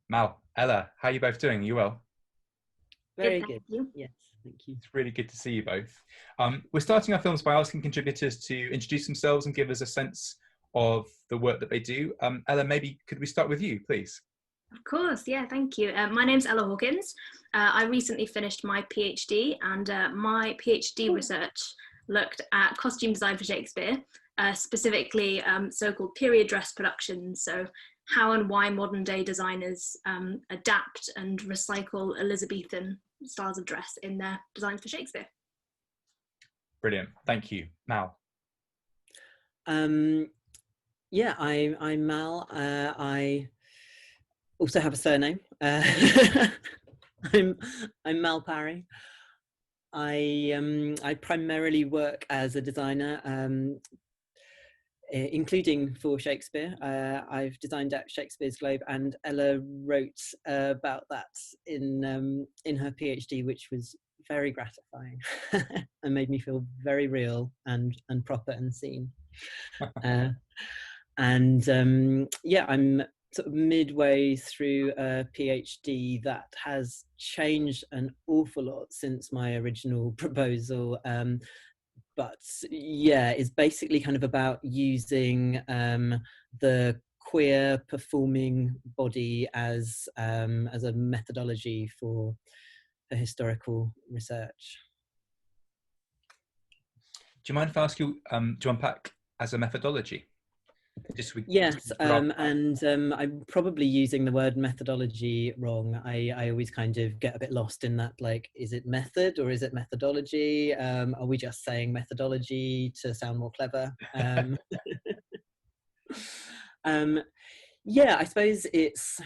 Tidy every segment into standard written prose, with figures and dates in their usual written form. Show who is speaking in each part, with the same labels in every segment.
Speaker 1: Mal, Ella, how are you both doing? You well?
Speaker 2: Good,
Speaker 3: Very
Speaker 2: thank
Speaker 3: good.
Speaker 2: you.
Speaker 3: Yes, thank you.
Speaker 1: It's really good to see you both. We're starting our films by asking contributors to introduce themselves and give us a sense of the work that they do. Ella, maybe could we start with you, please?
Speaker 2: Of course, yeah, thank you. My name's Ella Hawkins. I recently finished my PhD, and my PhD research looked at costume design for Shakespeare, specifically so-called period dress productions. So how and why modern day designers adapt and recycle Elizabethan styles of dress in their designs for Shakespeare.
Speaker 1: Brilliant, thank you. Mal.
Speaker 3: Yeah, I'm Mal. I also have a surname. I'm Mal Parry. I primarily work as a designer, including for Shakespeare. I've designed at Shakespeare's Globe, and Ella wrote about that in her PhD, which was very gratifying and made me feel very real and proper and seen. Yeah, I'm sort of midway through a PhD that has changed an awful lot since my original proposal. But yeah, it's basically kind of about using the queer performing body as a methodology for historical research.
Speaker 1: Do you mind if I ask you to unpack as a methodology?
Speaker 3: Yes, and I'm probably using the word methodology wrong. I always kind of get a bit lost in that, like, is it method or is it methodology? Are we just saying methodology to sound more clever? Yeah, I suppose it's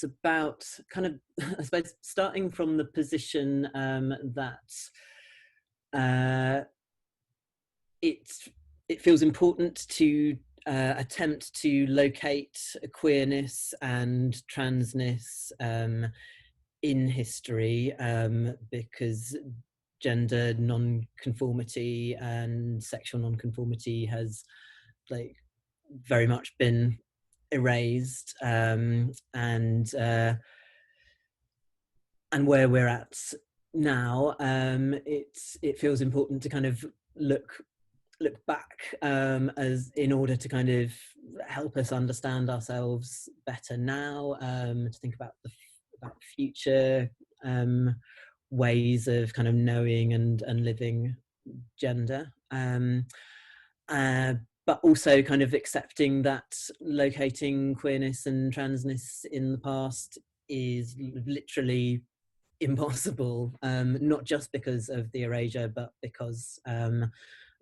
Speaker 3: about kind of, I suppose, starting from the position that it feels important to attempt to locate queerness and transness in history, because gender non-conformity and sexual non-conformity has like very much been erased, and where we're at now, it feels important to kind of look back, as in order to kind of help us understand ourselves better now, to think about about future ways of kind of knowing and living gender, but also kind of accepting that locating queerness and transness in the past is literally impossible, not just because of the erasure, but because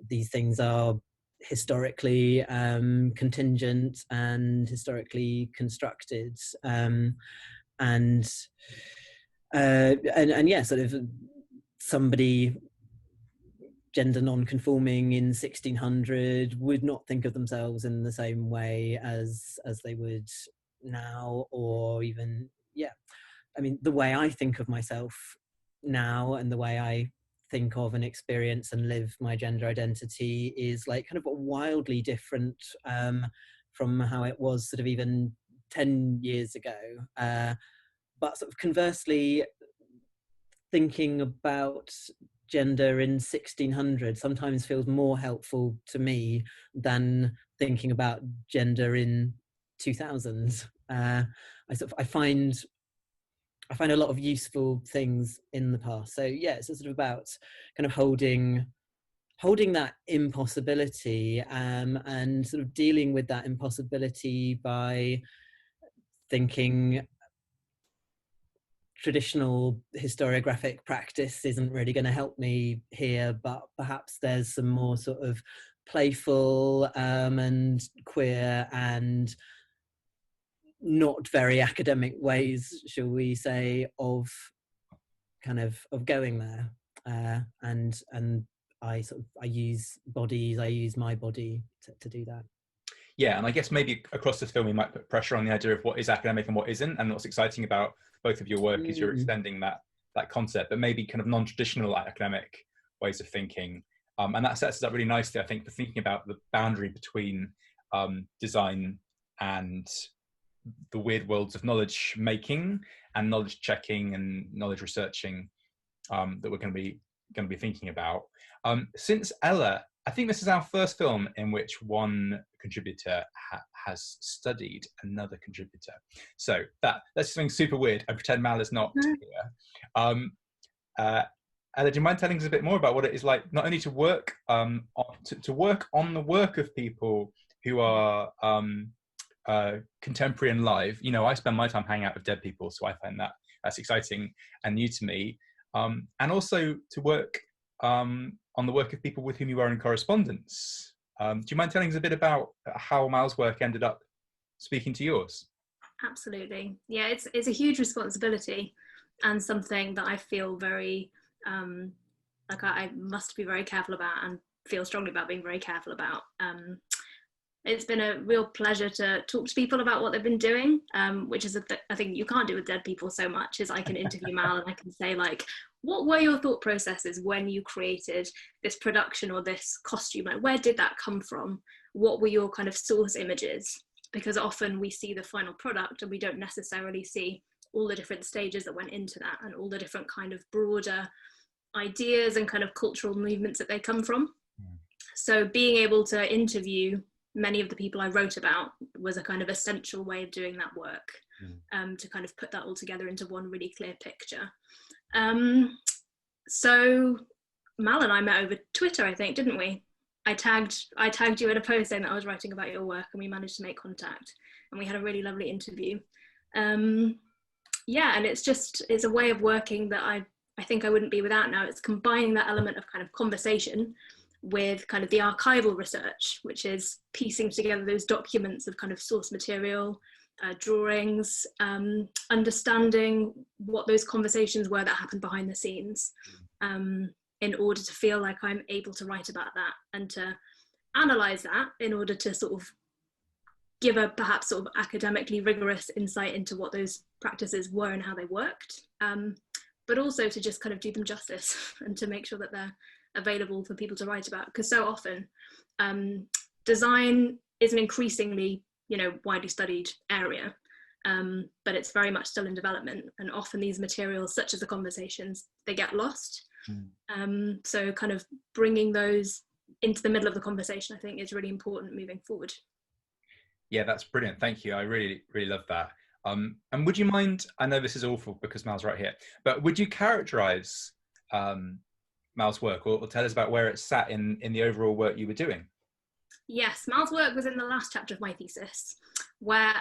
Speaker 3: these things are historically contingent and historically constructed, and yeah, sort of somebody gender non-conforming in 1600 would not think of themselves in the same way as they would now, or even, yeah, I mean, the way I think of myself now and the way I think of and experience and live my gender identity is like kind of wildly different from how it was sort of even 10 years ago. But sort of conversely, thinking about gender in 1600 sometimes feels more helpful to me than thinking about gender in 2000s. I find a lot of useful things in the past. So yeah, it's sort of about kind of holding that impossibility, and sort of dealing with that impossibility by thinking traditional historiographic practice isn't really going to help me here, but perhaps there's some more sort of playful and queer and not very academic ways, shall we say, of kind of going there, and I use bodies, I use my body to do that.
Speaker 1: Yeah, and I guess maybe across this film we might put pressure on the idea of what is academic and what isn't, and what's exciting about both of your work is you're extending that concept, but maybe kind of non-traditional academic ways of thinking, and that sets us up really nicely, I think, for thinking about the boundary between design and the weird worlds of knowledge making and knowledge checking and knowledge researching that we're going to be thinking about. Since Ella, I think this is our first film in which one contributor has studied another contributor. So that's something super weird. I pretend Mal is not here. Ella, do you mind telling us a bit more about what it is like not only to work to work on the work of people who are contemporary and live? You know, I spend my time hanging out with dead people, so I find that's exciting and new to me. And also to work on the work of people with whom you are in correspondence. Do you mind telling us a bit about how Mal's work ended up speaking to yours?
Speaker 2: Absolutely. Yeah, it's a huge responsibility and something that I feel very, like I must be very careful about and feel strongly about being very careful about. It's been a real pleasure to talk to people about what they've been doing, which is a thing you can't do with dead people so much, is I can interview Mal and I can say, like, what were your thought processes when you created this production or this costume? Like, where did that come from? What were your kind of source images? Because often we see the final product and we don't necessarily see all the different stages that went into that and all the different kind of broader ideas and kind of cultural movements that they come from. So being able to interview many of the people I wrote about was a kind of essential way of doing that work, to kind of put that all together into one really clear picture. So Mal and I met over Twitter, I think, didn't we? I tagged you in a post saying that I was writing about your work, and we managed to make contact, and we had a really lovely interview. Yeah, and it's a way of working that I think I wouldn't be without now. It's combining that element of kind of conversation with kind of the archival research, which is piecing together those documents of kind of source material, drawings, understanding what those conversations were that happened behind the scenes, in order to feel like I'm able to write about that and to analyze that in order to sort of give a perhaps sort of academically rigorous insight into what those practices were and how they worked, but also to just kind of do them justice and to make sure that they're available for people to write about. Because so often design is an increasingly, widely studied area, but it's very much still in development, and often these materials, such as the conversations, they get lost. So kind of bringing those into the middle of the conversation, I think, is really important moving forward.
Speaker 1: Yeah, that's brilliant. Thank you. I really, really love that. And would you mind, I know this is awful because Mal's right here, but would you characterize Mal's work or tell us about where it sat in the overall work you were doing?
Speaker 2: Yes, Mal's work was in the last chapter of my thesis, where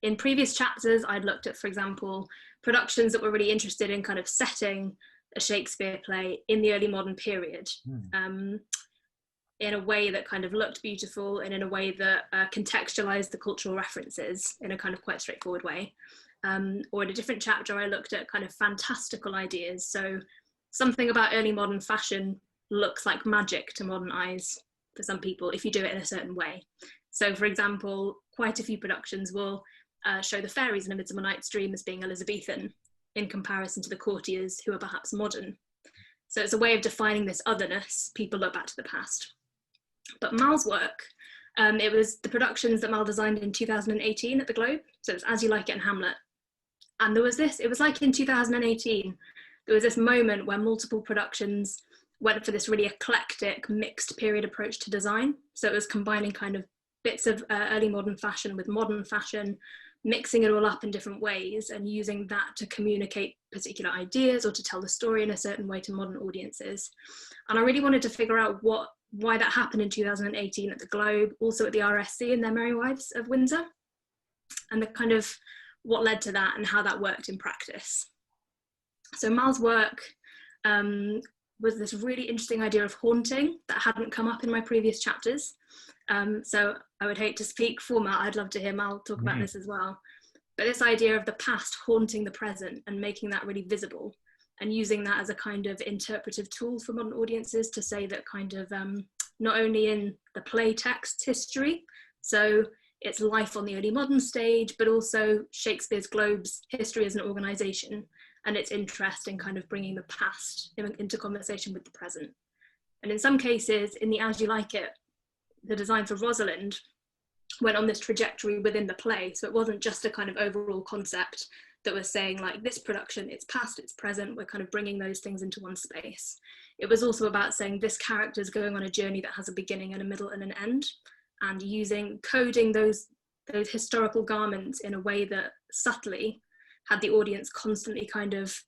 Speaker 2: in previous chapters I'd looked at, for example, productions that were really interested in kind of setting a Shakespeare play in the early modern period, in a way that kind of looked beautiful and in a way that contextualized the cultural references in a kind of quite straightforward way. Or in a different chapter, I looked at kind of fantastical ideas. So something about early modern fashion looks like magic to modern eyes for some people if you do it in a certain way. So for example, quite a few productions will show the fairies in A Midsummer Night's Dream as being Elizabethan in comparison to the courtiers who are perhaps modern. So it's a way of defining this otherness. People look back to the past. But Mal's work, it was the productions that Mal designed in 2018 at the Globe. So it was As You Like It and Hamlet. And there was this, it was like in 2018, there was this moment where multiple productions went for this really eclectic, mixed period approach to design. So it was combining kind of bits of early modern fashion with modern fashion, mixing it all up in different ways and using that to communicate particular ideas or to tell the story in a certain way to modern audiences. And I really wanted to figure out why that happened in 2018 at the Globe, also at the RSC and their Merry Wives of Windsor, and the kind of what led to that and how that worked in practice. So Mal's work was this really interesting idea of haunting that hadn't come up in my previous chapters. So I would hate to speak for Mal, I'd love to hear Mal talk about this as well. But this idea of the past haunting the present and making that really visible and using that as a kind of interpretive tool for modern audiences to say that kind of not only in the play text history, so its life on the early modern stage, but also Shakespeare's Globe's history as an organisation and its interest in kind of bringing the past into conversation with the present. And in some cases, in the As You Like It, the design for Rosalind, went on this trajectory within the play. So it wasn't just a kind of overall concept that was saying like this production, it's past, it's present, we're kind of bringing those things into one space. It was also about saying this character is going on a journey that has a beginning and a middle and an end, and coding those historical garments in a way that subtly had the audience constantly kind of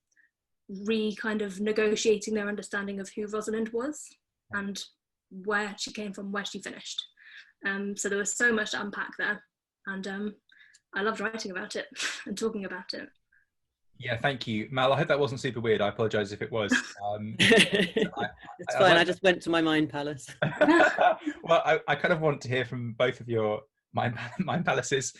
Speaker 2: negotiating their understanding of who Rosalind was and where she came from, where she finished. So there was so much to unpack there, and I loved writing about it and talking about it.
Speaker 1: Yeah, thank you, Mal. I hope that wasn't super weird. I apologise if it was.
Speaker 3: It's fine. I just went to my mind palace.
Speaker 1: Well, I kind of want to hear from both of your mind palaces.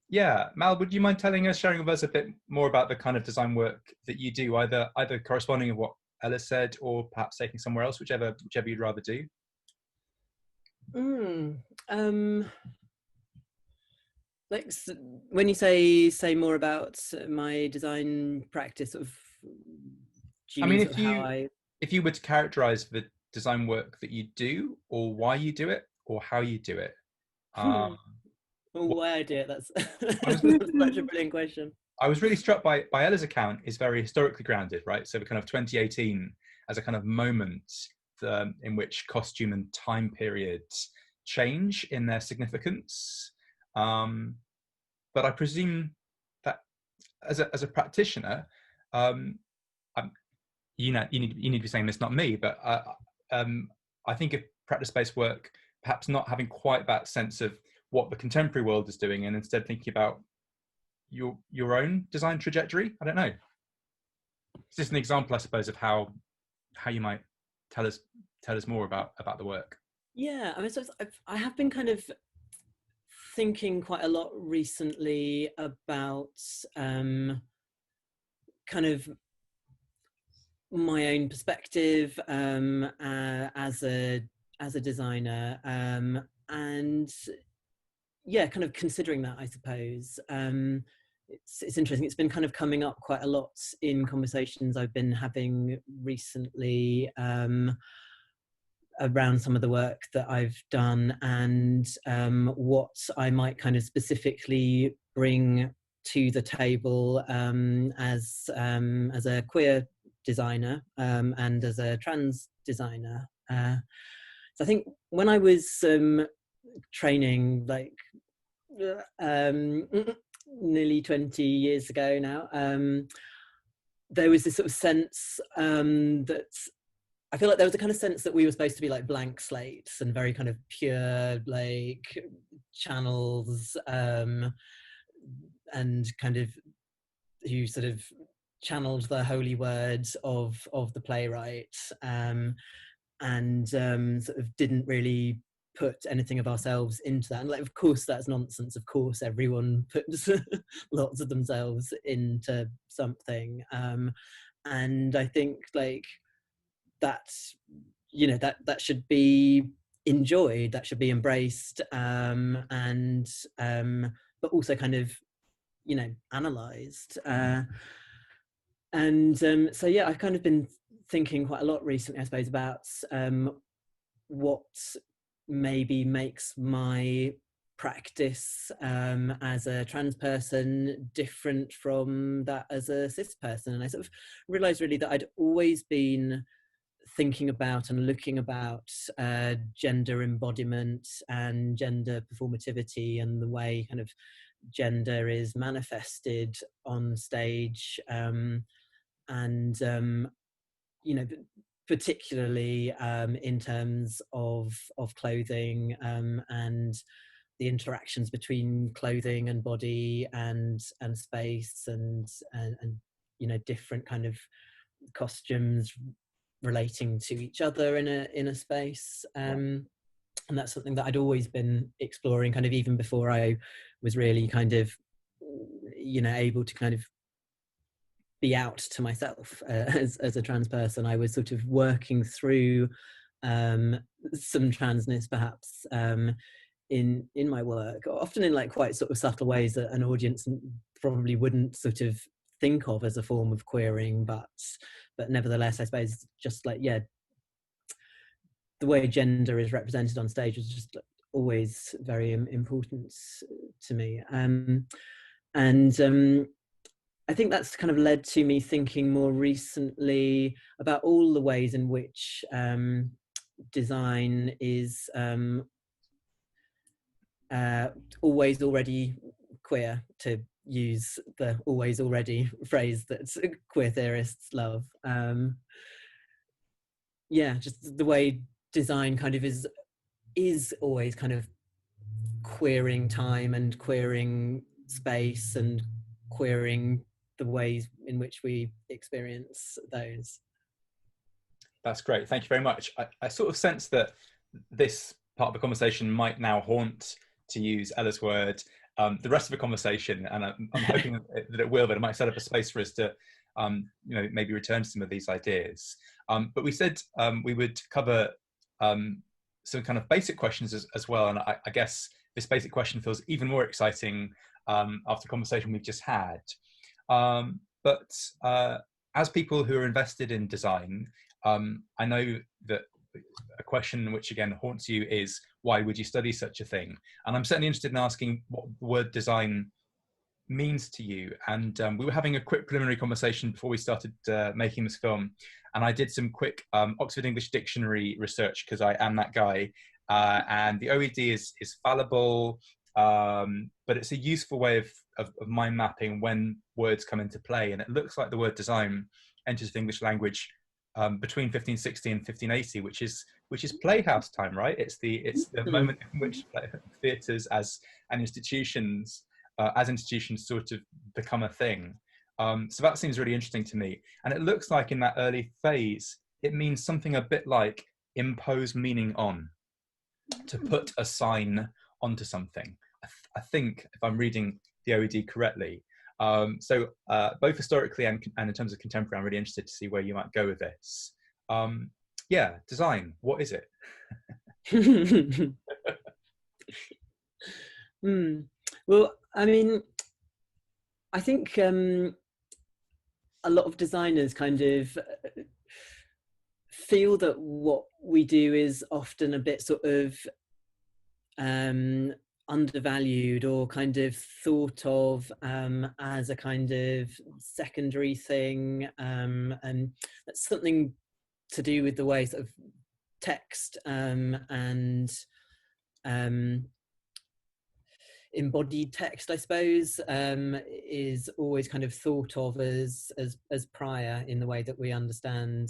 Speaker 1: Yeah, Mal, would you mind sharing with us a bit more about the kind of design work that you do, either corresponding with what Ella said, or perhaps taking somewhere else, whichever you'd rather do?
Speaker 3: Like when you say more about my design practice, sort of,
Speaker 1: if you were to characterize the design work that you do, or why you do it, or how you do it,
Speaker 3: why I do it, that's such a brilliant question.
Speaker 1: I was really struck by Ella's account is very historically grounded, right? So the kind of 2018 as a kind of moment in which costume and time periods change in their significance. But I presume that as a practitioner, you need to be saying this, not me, but I think of practice-based work perhaps not having quite that sense of what the contemporary world is doing, and instead thinking about your own design trajectory. I don't know. It's just an example, I suppose, of how you might tell us more about the work.
Speaker 3: Yeah, I mean, so I have been kind of thinking quite a lot recently about kind of my own perspective as a designer, and yeah, kind of considering that, I suppose. It's interesting. It's been kind of coming up quite a lot in conversations I've been having recently around some of the work that I've done, and what I might kind of specifically bring to the table as a queer designer and as a trans designer. So I think when I was training, like nearly 20 years ago now, there was this sort of sense that I feel like there was a kind of sense that we were supposed to be like blank slates and very kind of pure, like channels, and kind of who sort of channeled the holy words of the playwright, and sort of didn't really put anything of ourselves into that. And like, of course, that's nonsense. Of course, everyone puts lots of themselves into something. And I think like that's, you know, that should be enjoyed, that should be embraced, and but also kind of, you know, analysed. And so yeah, I've kind of been thinking quite a lot recently, I suppose, about what maybe makes my practice as a trans person different from that as a cis person. And I sort of realised really that I'd always been thinking about and looking about gender embodiment and gender performativity and the way kind of gender is manifested on stage, and you know, particularly in terms of clothing, and the interactions between clothing and body and space, and you know, different kind of costumes relating to each other in a space. And that's something that I'd always been exploring, kind of even before I was really kind of, you know, able to kind of be out to myself as a trans person. I was sort of working through some transness perhaps in my work, often in like quite sort of subtle ways that an audience probably wouldn't sort of think of as a form of queering, but nevertheless, I suppose, just like, yeah, the way gender is represented on stage was just always very important to me. I think that's kind of led to me thinking more recently about all the ways in which design is always already queer, to use the always already phrase that queer theorists love. Yeah, just the way design kind of is always kind of queering time and queering space and queering the ways in which we experience those.
Speaker 1: That's great. Thank you very much. I sort of sense that this part of the conversation might now haunt, to use Ella's word, the rest of the conversation, and I'm hoping that it will, but it might set up a space for us to maybe return to some of these ideas. But we said we would cover some kind of basic questions as well, and I guess this basic question feels even more exciting after the conversation we've just had. But as people who are invested in design, I know that a question which again haunts you is, why would you study such a thing? And I'm certainly interested in asking what the word design means to you. And we were having a quick preliminary conversation before we started making this film, and I did some quick Oxford English Dictionary research, because I am that guy, and the OED is fallible, but it's a useful way of mind mapping when words come into play. And it looks like the word design enters the English language between 1560 and 1580, which is playhouse time, right? It's the moment in which theatres and institutions sort of become a thing. So that seems really interesting to me. And it looks like in that early phase, it means something a bit like impose meaning on, to put a sign onto something. I think, if I'm reading the OED correctly. So both historically and in terms of contemporary, I'm really interested to see where you might go with this. Yeah, design, what is it?
Speaker 3: Well, I mean, I think a lot of designers kind of feel that what we do is often a bit sort of undervalued, or kind of thought of as a kind of secondary thing, and that's something to do with the way sort of text and embodied text, I suppose, is always kind of thought of as prior in the way that we understand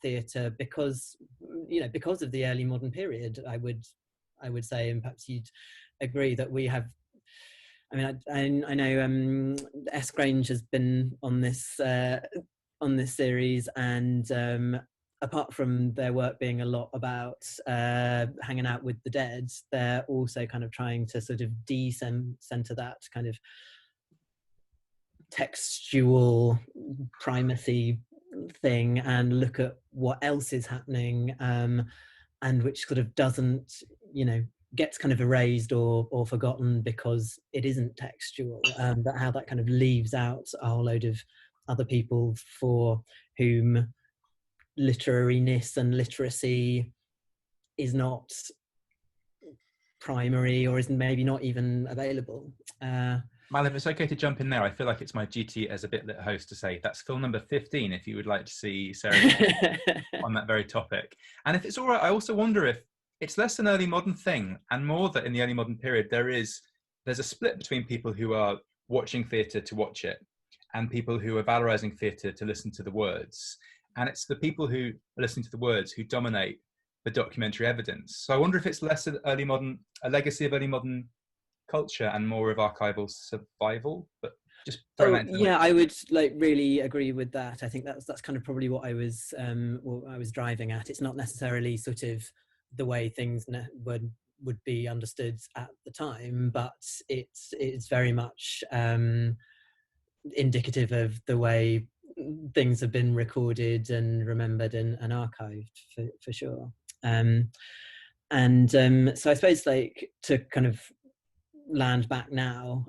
Speaker 3: theatre, because of the early modern period. I would say, and perhaps you'd agree, that we have, I mean, I know S. Grange has been on this series, and apart from their work being a lot about hanging out with the dead, they're also kind of trying to sort of de-center that kind of textual primacy thing and look at what else is happening, and which sort of doesn't, gets kind of erased or forgotten because it isn't textual, but how that kind of leaves out a whole load of other people for whom literariness and literacy is not primary, or is maybe not even available.
Speaker 1: Mal, if it's okay to jump in there, I feel like it's my duty as a bit lit host to say that's film number 15 if you would like to see Sarah on that very topic. And if it's all right, I also wonder if it's less an early modern thing and more that in the early modern period there's a split between people who are watching theatre to watch it and people who are valorising theatre to listen to the words. And it's the people who are listening to the words who dominate the documentary evidence. So I wonder if it's less a legacy of early modern culture and more of archival survival. But just
Speaker 3: I would really agree with that. I think that's kind of probably what I was driving at. It's not necessarily sort of the way things would be understood at the time, but it's very much indicative of the way things have been recorded and remembered and archived for sure. So I suppose, to kind of land back now,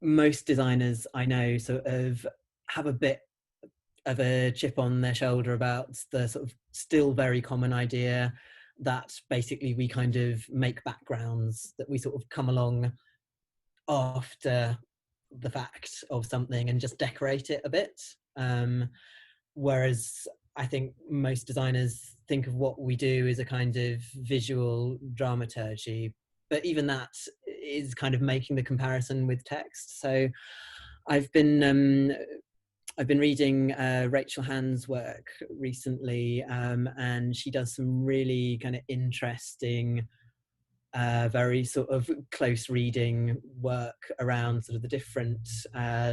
Speaker 3: most designers I know sort of have a bit of a chip on their shoulder about the sort of still very common idea that basically we kind of make backgrounds, that we sort of come along after the fact of something and just decorate it a bit. Whereas I think most designers think of what we do as a kind of visual dramaturgy, but even that is kind of making the comparison with text. So I've been reading Rachel Hand's work recently, and she does some really kind of interesting, very sort of close reading work around sort of the different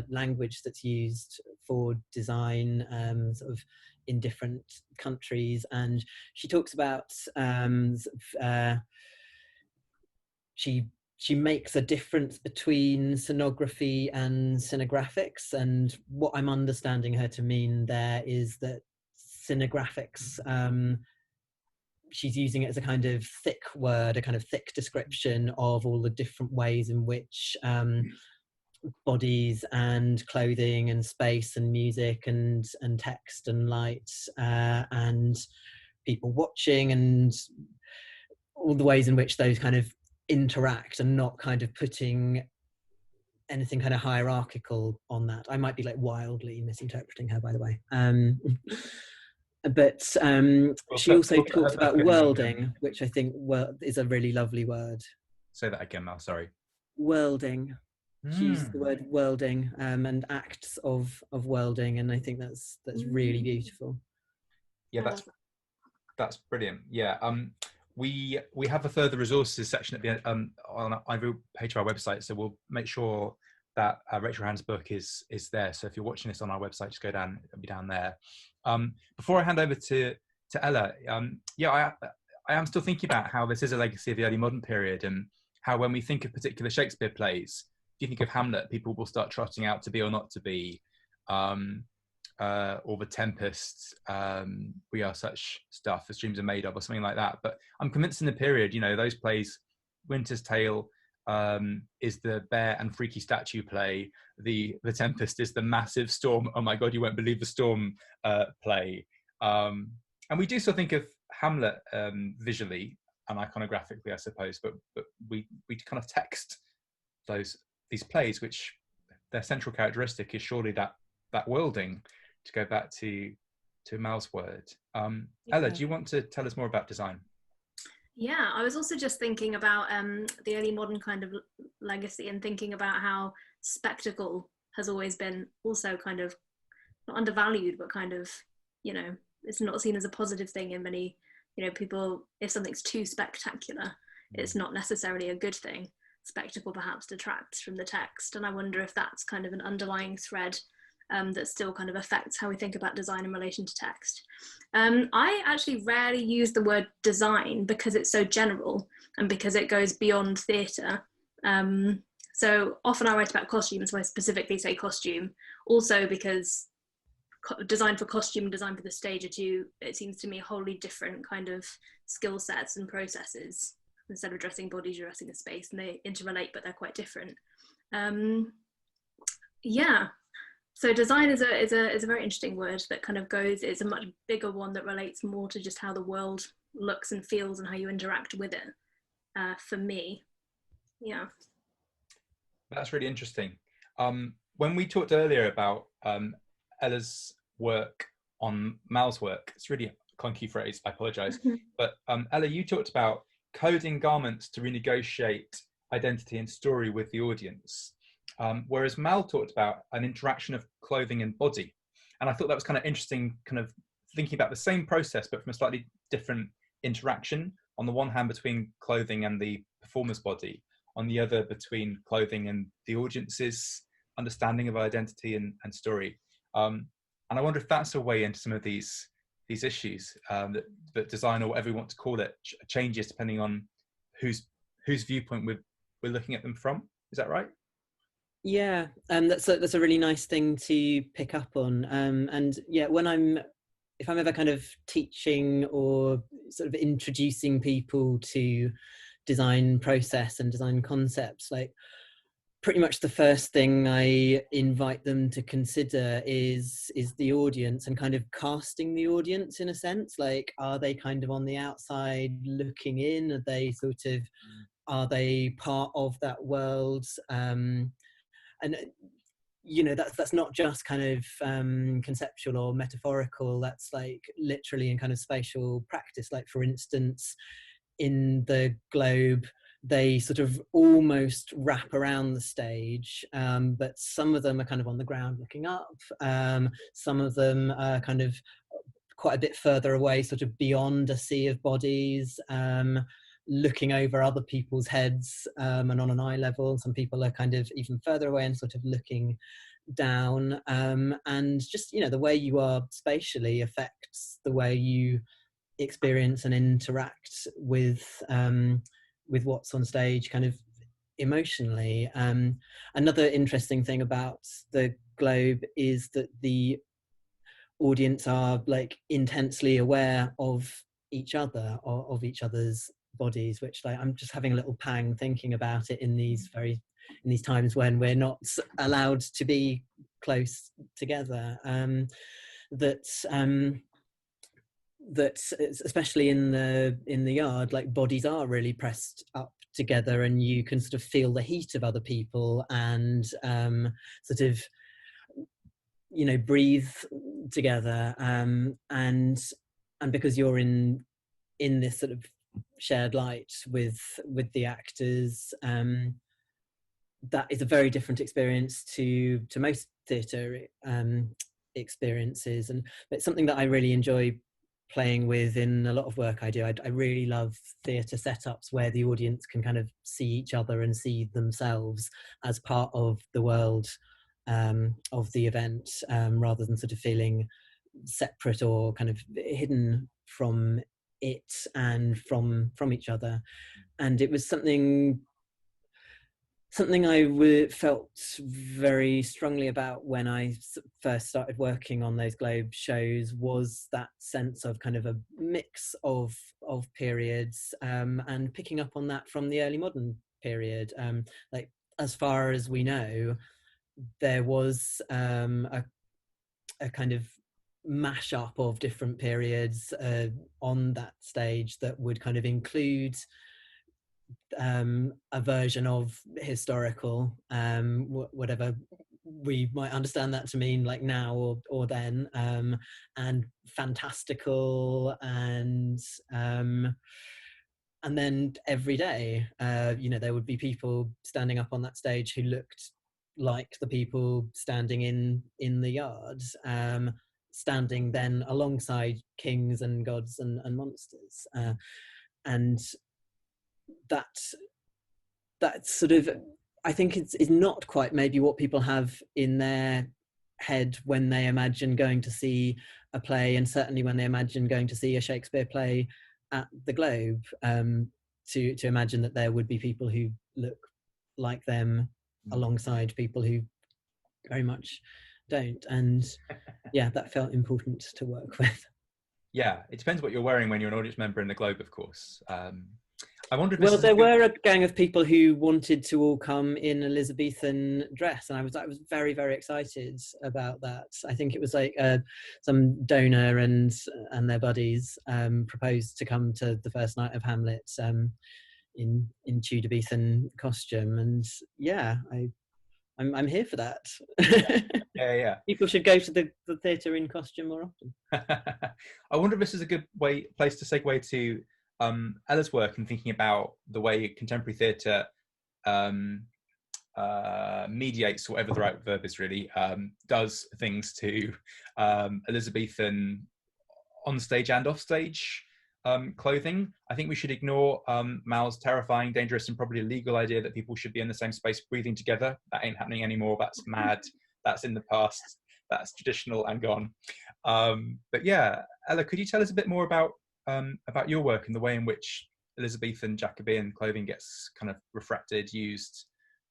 Speaker 3: language that's used for design, sort of in different countries. And she talks about she makes a difference between scenography and scenographics, and what I'm understanding her to mean there is that scenographics, she's using it as a kind of thick word, a kind of thick description of all the different ways in which bodies and clothing and space and music and text and light and people watching and all the ways in which those kind of interact, and not kind of putting anything kind of hierarchical on that. I might be like wildly misinterpreting her, by the way. But she also talks about worlding, which I think is a really lovely word.
Speaker 1: Say that again, Mal, sorry.
Speaker 3: Worlding. She used the word worlding, and acts of worlding, and I think that's really beautiful.
Speaker 1: Yeah, that's brilliant. Yeah, we have a further resources section at the on either page of our website, so we'll make sure that Rachel Hand's book is there. So if you're watching this on our website, just go down, it'll be down there. Before I hand over to Ella, yeah, I am still thinking about how this is a legacy of the early modern period, and how when we think of particular Shakespeare plays, if you think of Hamlet, people will start trotting out To Be or Not to Be, or The Tempest, We Are Such Stuff as Dreams Are Made Of, or something like that. But I'm convinced in the period, you know, those plays, Winter's Tale is the bare and freaky statue play. The Tempest is the massive storm, oh my God, you won't believe the storm play. And we do still think of Hamlet visually and iconographically, I suppose, but we kind of text these plays, which their central characteristic is surely that worlding, to go back to Mal's word. Ella, do you want to tell us more about design?
Speaker 2: Yeah, I was also just thinking about the early modern kind of legacy, and thinking about how spectacle has always been also kind of not undervalued, but kind of, you know, it's not seen as a positive thing in many, you know, people, if something's too spectacular, it's not necessarily a good thing. Spectacle perhaps detracts from the text, and I wonder if that's kind of an underlying thread that still kind of affects how we think about design in relation to text. I actually rarely use the word design because it's so general and because it goes beyond theatre. So often I write about costumes, so I specifically say costume, also because design for costume and design for the stage are two, it seems to me, wholly different kind of skill sets and processes. Instead of dressing bodies, you're dressing a space, and they interrelate, but they're quite different. Yeah. So design is a very interesting word that kind of goes, it's a much bigger one that relates more to just how the world looks and feels and how you interact with it, for me. Yeah.
Speaker 1: That's really interesting. When we talked earlier about Ella's work on Mal's work, it's really a clunky phrase, I apologize. But Ella, you talked about coding garments to renegotiate identity and story with the audience. Whereas Mal talked about an interaction of clothing and body. And I thought that was kind of interesting, kind of thinking about the same process, but from a slightly different interaction. On the one hand, between clothing and the performer's body. On the other, between clothing and the audience's understanding of identity and story. And I wonder if that's a way into some of these issues that design, or whatever you want to call it, changes depending on whose viewpoint we're looking at them from. Is that right?
Speaker 3: Yeah, that's a really nice thing to pick up on. And yeah, if I'm ever kind of teaching or sort of introducing people to design process and design concepts, like pretty much the first thing I invite them to consider is the audience, and kind of casting the audience in a sense. Like, are they kind of on the outside looking in? Are they part of that world? And you know, that's not just kind of conceptual or metaphorical. That's like literally in kind of spatial practice. Like, for instance, in the Globe, they sort of almost wrap around the stage, but some of them are kind of on the ground looking up. Some of them are kind of quite a bit further away, sort of beyond a sea of bodies, looking over other people's heads, and on an eye level. Some people are kind of even further away and sort of looking down. And just, you know, the way you are spatially affects the way you experience and interact with what's on stage, kind of emotionally. Another interesting thing about the Globe is that the audience are like intensely aware of each other, or of each other's bodies, which, like, I'm just having a little pang thinking about it in these times when we're not allowed to be close together. That especially in the yard, like, bodies are really pressed up together, and you can sort of feel the heat of other people, and sort of, you know, breathe together, and because you're in this sort of shared light with the actors, that is a very different experience to most theatre experiences. And it's something that I really enjoy playing with in a lot of work I do. I really love theatre setups where the audience can kind of see each other and see themselves as part of the world of the event, rather than sort of feeling separate or kind of hidden from it and from each other. And it was something I felt very strongly about when I first started working on those Globe shows, was that sense of kind of a mix of periods, and picking up on that from the early modern period. Like, as far as we know, there was a kind of mashup of different periods on that stage that would kind of include a version of historical, whatever we might understand that to mean, like now or then, and fantastical, and then every day, you know, there would be people standing up on that stage who looked like the people standing in the yard, standing then alongside kings and gods and monsters, and that sort of, I think is not quite maybe what people have in their head when they imagine going to see a play, and certainly when they imagine going to see a Shakespeare play at the Globe, to imagine that there would be people who look like them alongside people who very much don't. And yeah, that felt important to work with.
Speaker 1: Yeah, it depends what you're wearing when you're an audience member in the Globe, of course. I wonder if
Speaker 3: well, there were a gang of people who wanted to all come in Elizabethan dress, and I was very, very excited about that. I think it was like some donor and their buddies proposed to come to the first night of Hamlet in Tudor-Bethan costume, and yeah, I'm here for that.
Speaker 1: Yeah.
Speaker 3: People should go to the theatre in costume more often.
Speaker 1: I wonder if this is a good place to segue to Ella's work, and thinking about the way contemporary theatre mediates, whatever the right verb is really, does things to Elizabethan on-stage and off-stage clothing. I think we should ignore Mal's terrifying, dangerous, and probably illegal idea that people should be in the same space breathing together. That ain't happening anymore. That's mad. That's in the past. That's traditional and gone. But yeah, Ella, could you tell us a bit more about your work and the way in which Elizabethan Jacobean clothing gets kind of refracted, used,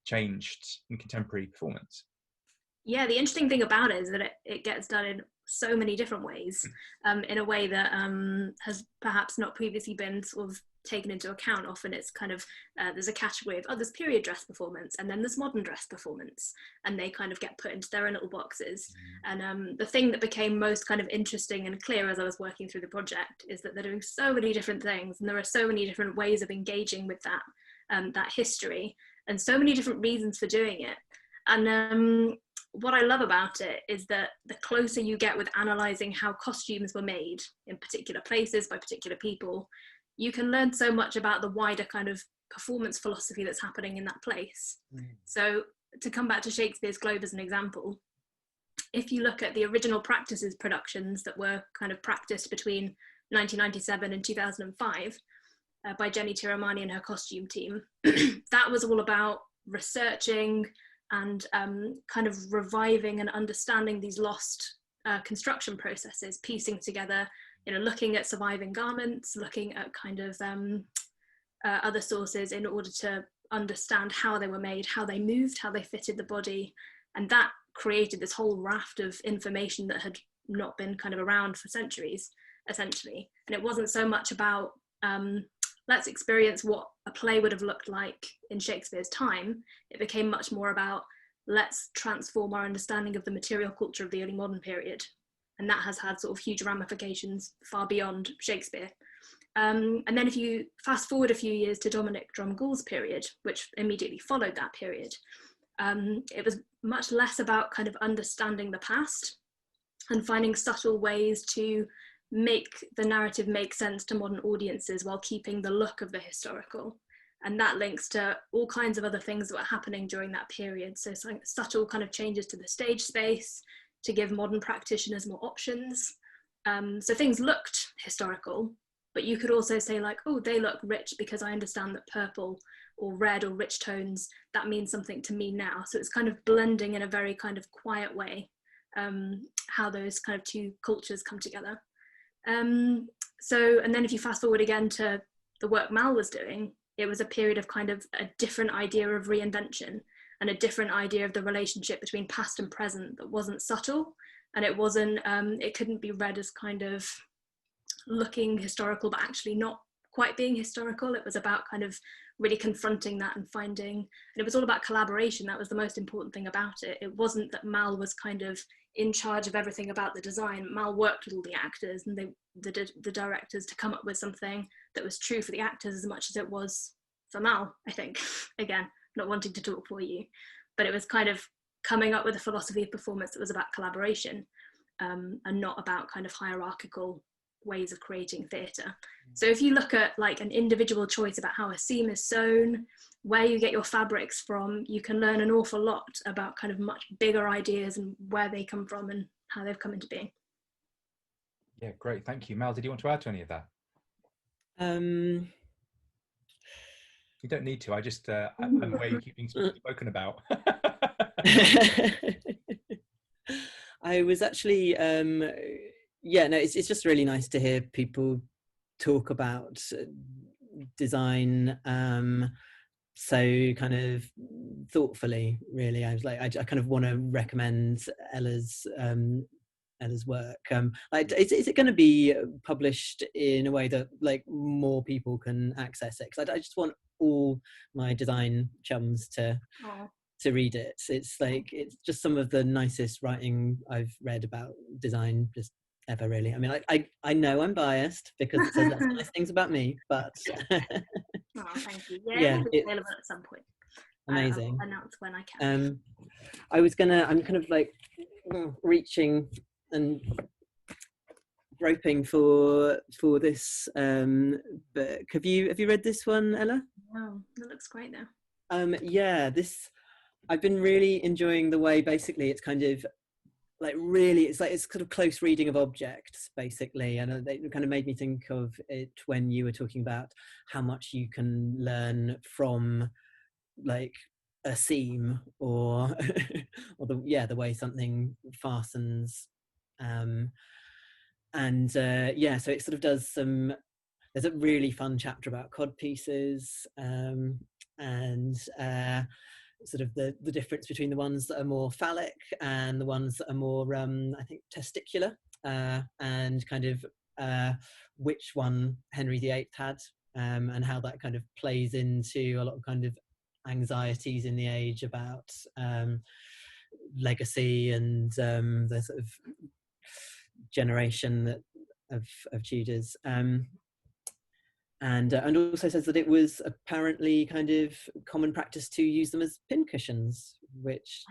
Speaker 1: changed in contemporary performance?
Speaker 2: Yeah, the interesting thing about it is that it gets done in so many different ways, in a way that has perhaps not previously been sort of taken into account. Often it's kind of, there's a category of, oh, there's period dress performance, and then there's modern dress performance, and they kind of get put into their own little boxes. And the thing that became most kind of interesting and clear as I was working through the project is that they're doing so many different things, and there are so many different ways of engaging with that history, and so many different reasons for doing it. And what I love about it is that the closer you get with analysing how costumes were made in particular places by particular people, you can learn so much about the wider kind of performance philosophy that's happening in that place. So to come back to Shakespeare's Globe as an example, if you look at the original practices productions that were kind of practiced between 1997 and 2005 by Jenny Tiramani and her costume team, that was all about researching and kind of reviving and understanding these lost construction processes, piecing together, you know, looking at surviving garments, looking at kind of other sources in order to understand how they were made, how they moved, how they fitted the body. And that created this whole raft of information that had not been kind of around for centuries, essentially. And it wasn't so much about, let's experience what a play would have looked like in Shakespeare's time. It became much more about, let's transform our understanding of the material culture of the early modern period. And that has had sort of huge ramifications far beyond Shakespeare. And then if you fast forward a few years to Dominic Drumgoole's period, which immediately followed that period, it was much less about kind of understanding the past and finding subtle ways to make the narrative make sense to modern audiences while keeping the look of the historical. And that links to all kinds of other things that were happening during that period. So subtle kind of changes to the stage space to give modern practitioners more options. So things looked historical, but you could also say like, oh, they look rich because I understand that purple or red or rich tones, that means something to me now. So it's kind of blending in a very kind of quiet way, how those kind of two cultures come together. And then if you fast forward again to the work Mal was doing, it was a period of kind of a different idea of reinvention and a different idea of the relationship between past and present that wasn't subtle, and it wasn't, it couldn't be read as kind of looking historical but actually not quite being historical. It was about kind of really confronting that and finding, and it was all about collaboration. That was the most important thing about it. It wasn't that Mal was kind of in charge of everything about the design. Mal worked with all the actors and the directors to come up with something that was true for the actors as much as it was for Mal, I think. Again, not wanting to talk for you, but it was kind of coming up with a philosophy of performance that was about collaboration, and not about kind of hierarchical ways of creating theatre. So if you look at like an individual choice about how a seam is sewn, where you get your fabrics from, you can learn an awful lot about kind of much bigger ideas and where they come from and how they've come into being.
Speaker 1: Yeah, great, thank you. Mal, did you want to add to any of that? You don't need to. I just, I'm aware you keep being spoken about.
Speaker 3: I was actually, yeah, no, it's just really nice to hear people talk about design so kind of thoughtfully, really. I was like, I kind of want to recommend Ella's work. Like, is it going to be published in a way that like more people can access it? Because I just want all my design chums to read it. It's like, it's just some of the nicest writing I've read about design just ever, really. I mean, I know I'm biased because it says lots of nice things about me, but
Speaker 2: oh, thank you.
Speaker 3: Yeah,
Speaker 2: it's available at some point.
Speaker 3: Amazing.
Speaker 2: I'll announce when I can.
Speaker 3: I'm kind of like reaching and groping for this book. Have you read this one, Ella?
Speaker 2: No, that looks great though.
Speaker 3: Yeah, I've been really enjoying the way basically it's kind of like really, it's like it's kind of close reading of objects basically, and it kind of made me think of it when you were talking about how much you can learn from like a seam or or the way something fastens, and yeah, so it sort of does some. There's a really fun chapter about cod pieces, and sort of the difference between the ones that are more phallic and the ones that are more I think testicular. and kind of which one Henry VIII had, and how that kind of plays into a lot of kind of anxieties in the age about legacy and the sort of generation that of Tudors. And also says that it was apparently kind of common practice to use them as pincushions, which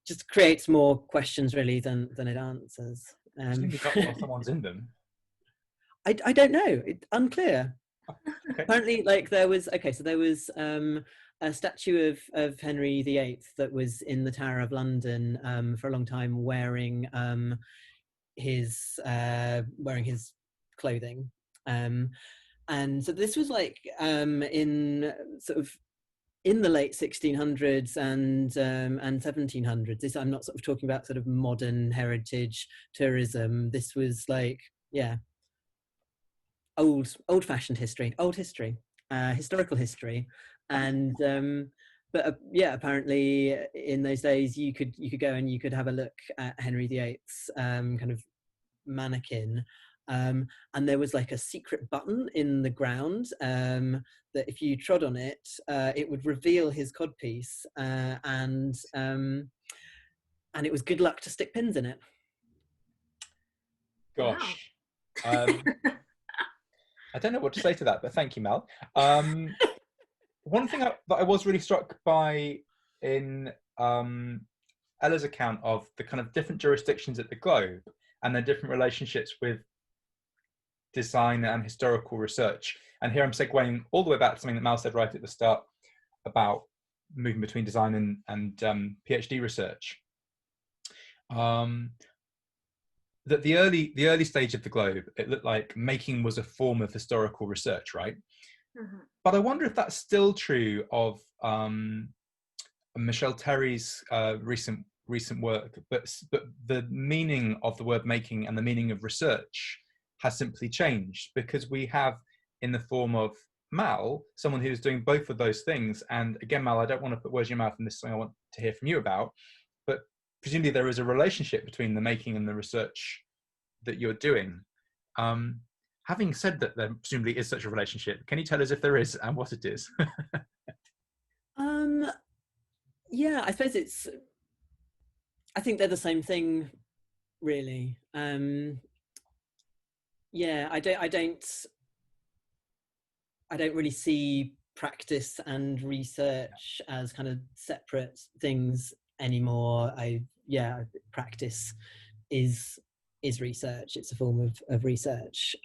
Speaker 3: just creates more questions really than it answers.
Speaker 1: Presumably not while someone's in them.
Speaker 3: I don't know. It's unclear.
Speaker 1: Okay.
Speaker 3: Apparently, like there was a statue of Henry VIII that was in the Tower of London for a long time, wearing his clothing. And so this was like in sort of in the late 1600s and 1700s. This, I'm not sort of talking about sort of modern heritage tourism. This was like, yeah, old-fashioned history, historical history. And but yeah, apparently in those days you could go and you could have a look at Henry VIII's kind of mannequin. And there was like a secret button in the ground that if you trod on it, it would reveal his codpiece, and it was good luck to stick pins in it.
Speaker 1: Gosh. Wow. I don't know what to say to that, but thank you, Mel. One thing that I was really struck by in Ella's account of the kind of different jurisdictions at the globe and their different relationships with design and historical research. And here I'm segueing all the way back to something that Mal said right at the start about moving between design and PhD research. That the early stage of the globe, it looked like making was a form of historical research, right? Mm-hmm. But I wonder if that's still true of Michelle Terry's recent work, but the meaning of the word making and the meaning of research has simply changed, because we have in the form of Mal someone who's doing both of those things. And again, Mal, I don't want to put words in your mouth, and this is something I want to hear from you about, but presumably there is a relationship between the making and the research that you're doing. Having said that, there presumably is such a relationship. Can you tell us if there is and what it is?
Speaker 3: Yeah, I suppose I think they're the same thing, really. Yeah, I don't really see practice and research as kind of separate things anymore. Practice is research. It's a form of research.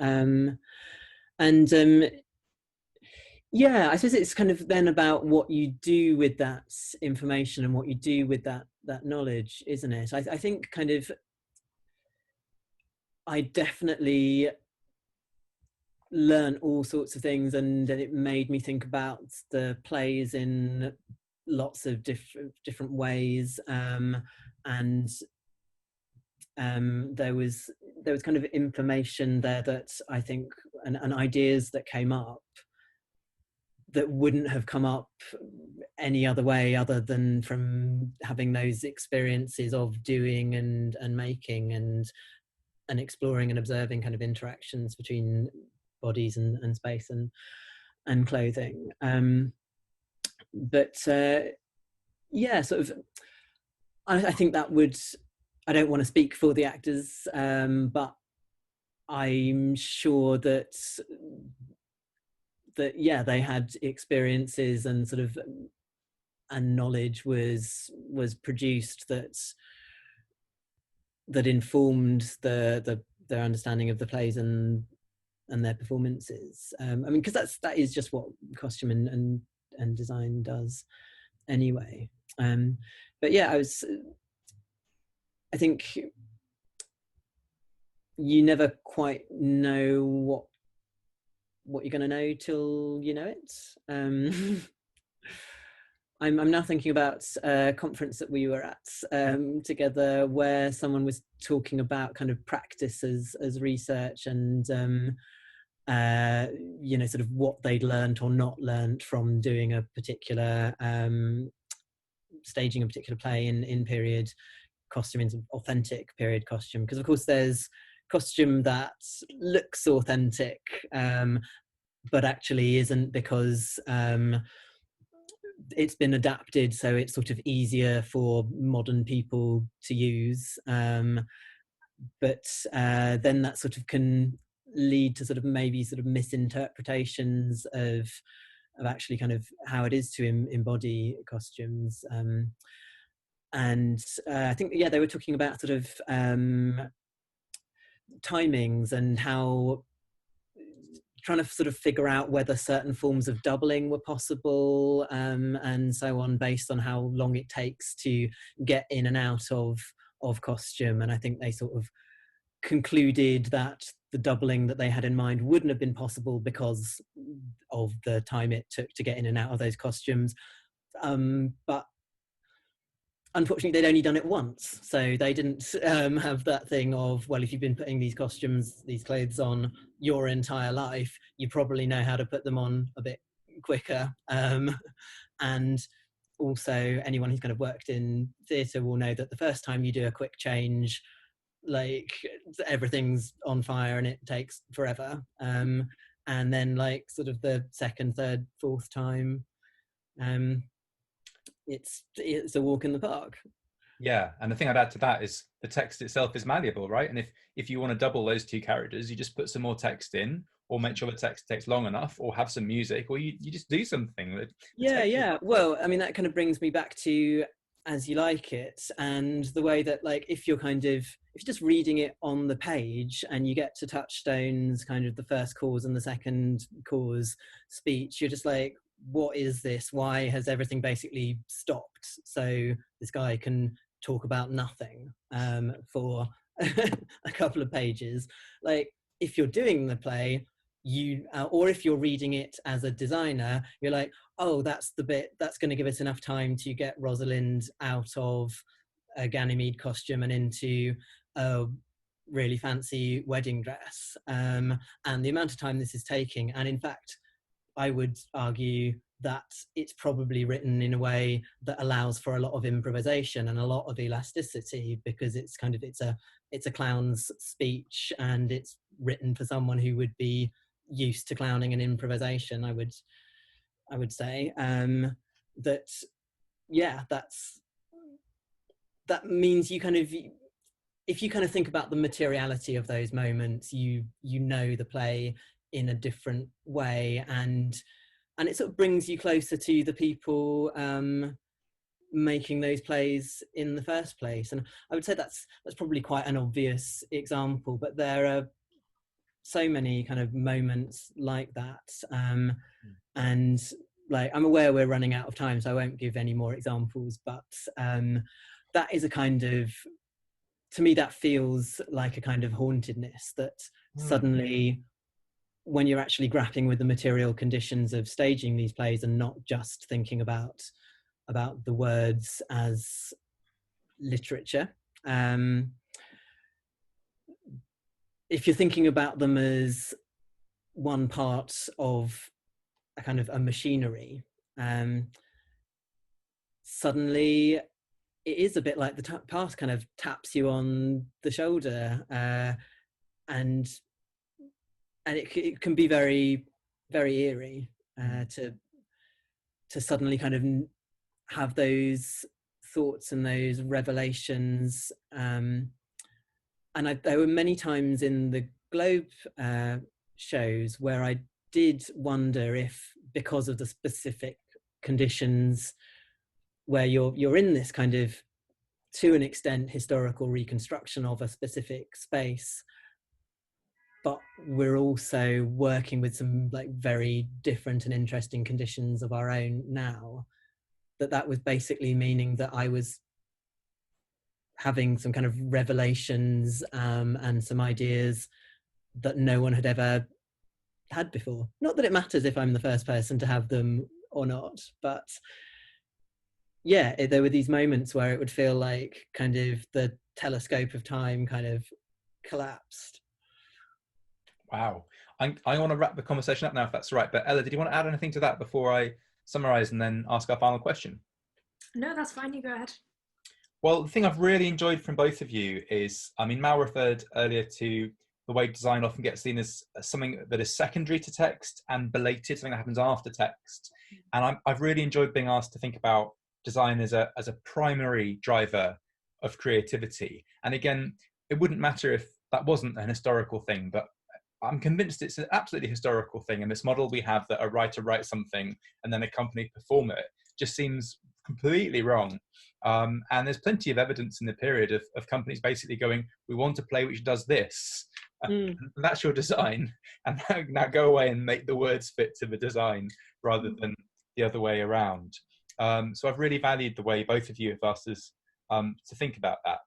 Speaker 3: Yeah, I suppose it's kind of then about what you do with that information and what you do with that knowledge, isn't it? I think kind of I definitely learn all sorts of things, and it made me think about the plays in lots of different ways, and there was kind of information there that I think and ideas that came up that wouldn't have come up any other way other than from having those experiences of doing and making and exploring and observing kind of interactions between bodies and space and clothing. Yeah, sort of, I think that would, I don't want to speak for the actors, but I'm sure that yeah, they had experiences and sort of and knowledge was produced that informed their understanding of the plays and their performances. I mean, because that is just what costume and design does anyway. But yeah, I think you never quite know what you're going to know till you know it. I'm now thinking about a conference that we were at together, where someone was talking about kind of practice as research and you know, sort of what they'd learned or not learned from doing a particular staging a particular play in period costume into authentic period costume, because of course there's costume that looks authentic but actually isn't, because it's been adapted so it's sort of easier for modern people to use, but then that sort of can lead to sort of maybe sort of misinterpretations of actually kind of how it is to embody costumes. And I think, yeah, they were talking about sort of timings and how trying to sort of figure out whether certain forms of doubling were possible, and so on, based on how long it takes to get in and out of costume. And I think they sort of concluded that the doubling that they had in mind wouldn't have been possible because of the time it took to get in and out of those costumes. But unfortunately, they'd only done it once, so they didn't have that thing of, well, if you've been putting these costumes, these clothes on your entire life, you probably know how to put them on a bit quicker. And also, anyone who's kind of worked in theatre will know that the first time you do a quick change, like, everything's on fire and it takes forever. And then, like, sort of the second, third, fourth time, it's a walk in the park.
Speaker 1: Yeah, and the thing I'd add to that is the text itself is malleable, right? And if you want to double those two characters, you just put some more text in, or make sure the text takes long enough, or have some music, or you just do something.
Speaker 3: Yeah. Well, I mean, that kind of brings me back to As You Like It, and the way that, like, if you're just reading it on the page and you get to touchstones, kind of the first cause and the second cause speech, you're just like, what is this? Why has everything basically stopped so this guy can talk about nothing for a couple of pages? Like, if you're doing the play, or if you're reading it as a designer, you're like, oh, that's the bit that's going to give us enough time to get Rosalind out of a Ganymede costume and into a really fancy wedding dress, and the amount of time this is taking. And in fact, I would argue that it's probably written in a way that allows for a lot of improvisation and a lot of elasticity, because it's kind of, it's a clown's speech, and it's written for someone who would be used to clowning and improvisation. I would say that, yeah, that means you kind of, if you kind of think about the materiality of those moments, you know the play in a different way, and it sort of brings you closer to the people making those plays in the first place. And I would say that's probably quite an obvious example, but there are so many kind of moments like that, and, like, I'm aware we're running out of time, so I won't give any more examples, but that is a kind of, to me, that feels like a kind of hauntedness, that suddenly, when you're actually grappling with the material conditions of staging these plays and not just thinking about the words as literature, if you're thinking about them as one part of a kind of a machinery, suddenly it is a bit like the past kind of taps you on the shoulder, and it can be very, very eerie to suddenly kind of have those thoughts and those revelations. And there were many times in the Globe shows where I did wonder if, because of the specific conditions where you're in this kind of, to an extent, historical reconstruction of a specific space, but we're also working with some, like, very different and interesting conditions of our own now, that was basically meaning that I was having some kind of revelations and some ideas that no one had ever had before. Not that it matters if I'm the first person to have them or not, but yeah, there were these moments where it would feel like kind of the telescope of time kind of collapsed.
Speaker 1: Wow. I want to wrap the conversation up now, if that's all right. But Ella, did you want to add anything to that before I summarize and then ask our final question?
Speaker 2: No, that's fine. You go ahead.
Speaker 1: Well, the thing I've really enjoyed from both of you is, I mean, Mal referred earlier to the way design often gets seen as something that is secondary to text and belated, something that happens after text. And I've really enjoyed being asked to think about design as a primary driver of creativity. And again, it wouldn't matter if that wasn't an historical thing, but I'm convinced it's an absolutely historical thing. And this model we have that a writer writes something and then a company perform it just seems completely wrong. And there's plenty of evidence in the period of companies basically going, we want a play which does this. And that's your design. And now go away and make the words fit to the design rather than the other way around. So I've really valued the way both of you have asked us to think about that.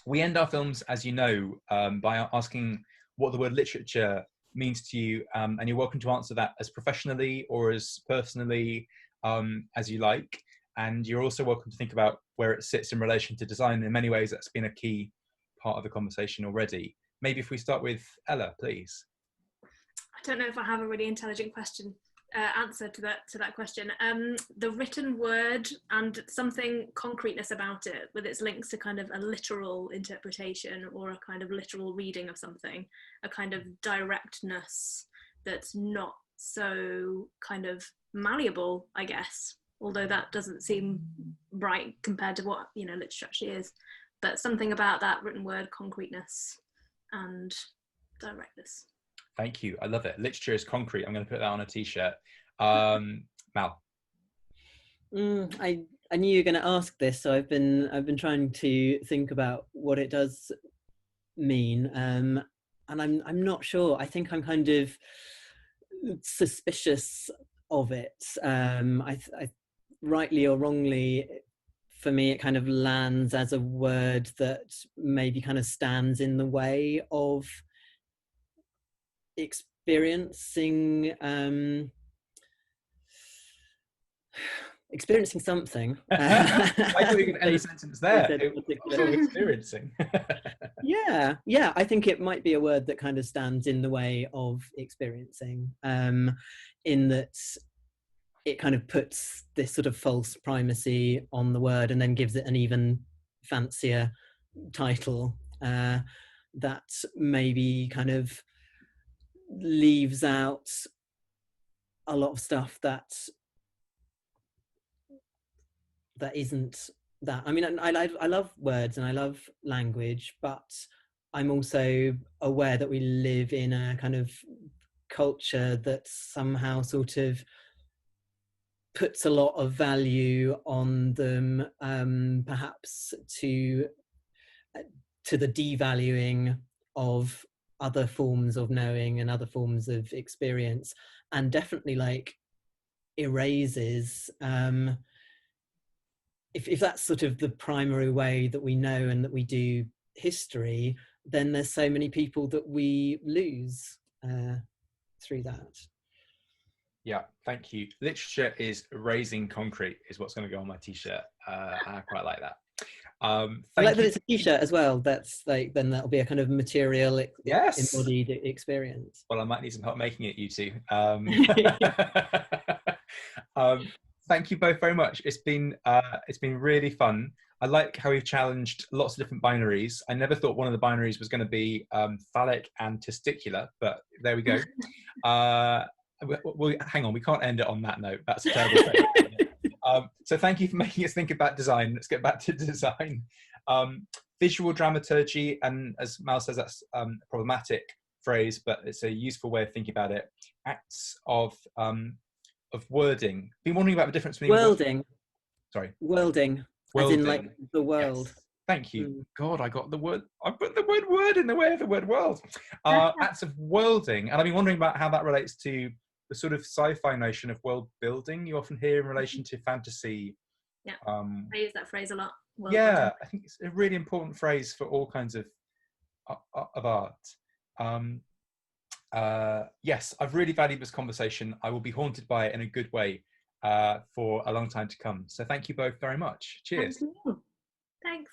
Speaker 1: We end our films, as you know, by asking what the word literature means to you, and you're welcome to answer that as professionally or as personally as you like. And you're also welcome to think about where it sits in relation to design. In many ways, that's been a key part of the conversation already. Maybe if we start with Ella, please.
Speaker 2: I don't know if I have a really intelligent answer to that question. The written word and something concreteness about it, with its links to kind of a literal interpretation or a kind of literal reading of something, a kind of directness that's not so kind of malleable, I guess. Although that doesn't seem right compared to what, you know, literature actually is. But something about that written word, concreteness and directness.
Speaker 1: Thank you. I love it. Literature is concrete. I'm going to put that on a t-shirt. Mal.
Speaker 3: I knew you were going to ask this, so I've been trying to think about what it does mean, and I'm not sure. I think I'm kind of suspicious of it. I rightly or wrongly, for me, it kind of lands as a word that maybe kind of stands in the way of experiencing something.
Speaker 1: I thought you could end the sentence there. Experiencing.
Speaker 3: yeah, I think it might be a word that kind of stands in the way of experiencing, in that it kind of puts this sort of false primacy on the word and then gives it an even fancier title that maybe kind of leaves out a lot of stuff that isn't that. I mean, I love words and I love language, but I'm also aware that we live in a kind of culture that somehow sort of puts a lot of value on them, perhaps to the devaluing of other forms of knowing and other forms of experience, and definitely like erases, if that's sort of the primary way that we know and that we do history, then there's so many people that we lose through that.
Speaker 1: Yeah, thank you. Literature is raising concrete is what's going to go on my t-shirt. I quite like that.
Speaker 3: I like that it's a t-shirt as well. That's like, then that'll be a kind of material embodied experience.
Speaker 1: Well, I might need some help making it, you two. Thank you both very much. It's been really fun. I like how we've challenged lots of different binaries. I never thought one of the binaries was going to be phallic and testicular, but there we go. Well, hang on, we can't end it on that note. That's a terrible thing. So thank you for making us think about design. Let's get back to design. Visual dramaturgy, and as Mal says, that's a problematic phrase, but it's a useful way of thinking about it. Acts of wording. Been wondering about the difference between
Speaker 3: worlding.
Speaker 1: Worlding.
Speaker 3: As in like the world.
Speaker 1: Yes. Thank you. God, I got the word. I put the word "word" in the way of the word "world." Acts of worlding, and I've been wondering about how that relates to the sort of sci-fi notion of world building you often hear in relation to fantasy.
Speaker 2: Yeah, I use that phrase a lot.
Speaker 1: Yeah, I think it's a really important phrase for all kinds of art. Yes, I've really valued this conversation. I will be haunted by it in a good way for a long time to come. So thank you both very much. Cheers.
Speaker 2: Thanks.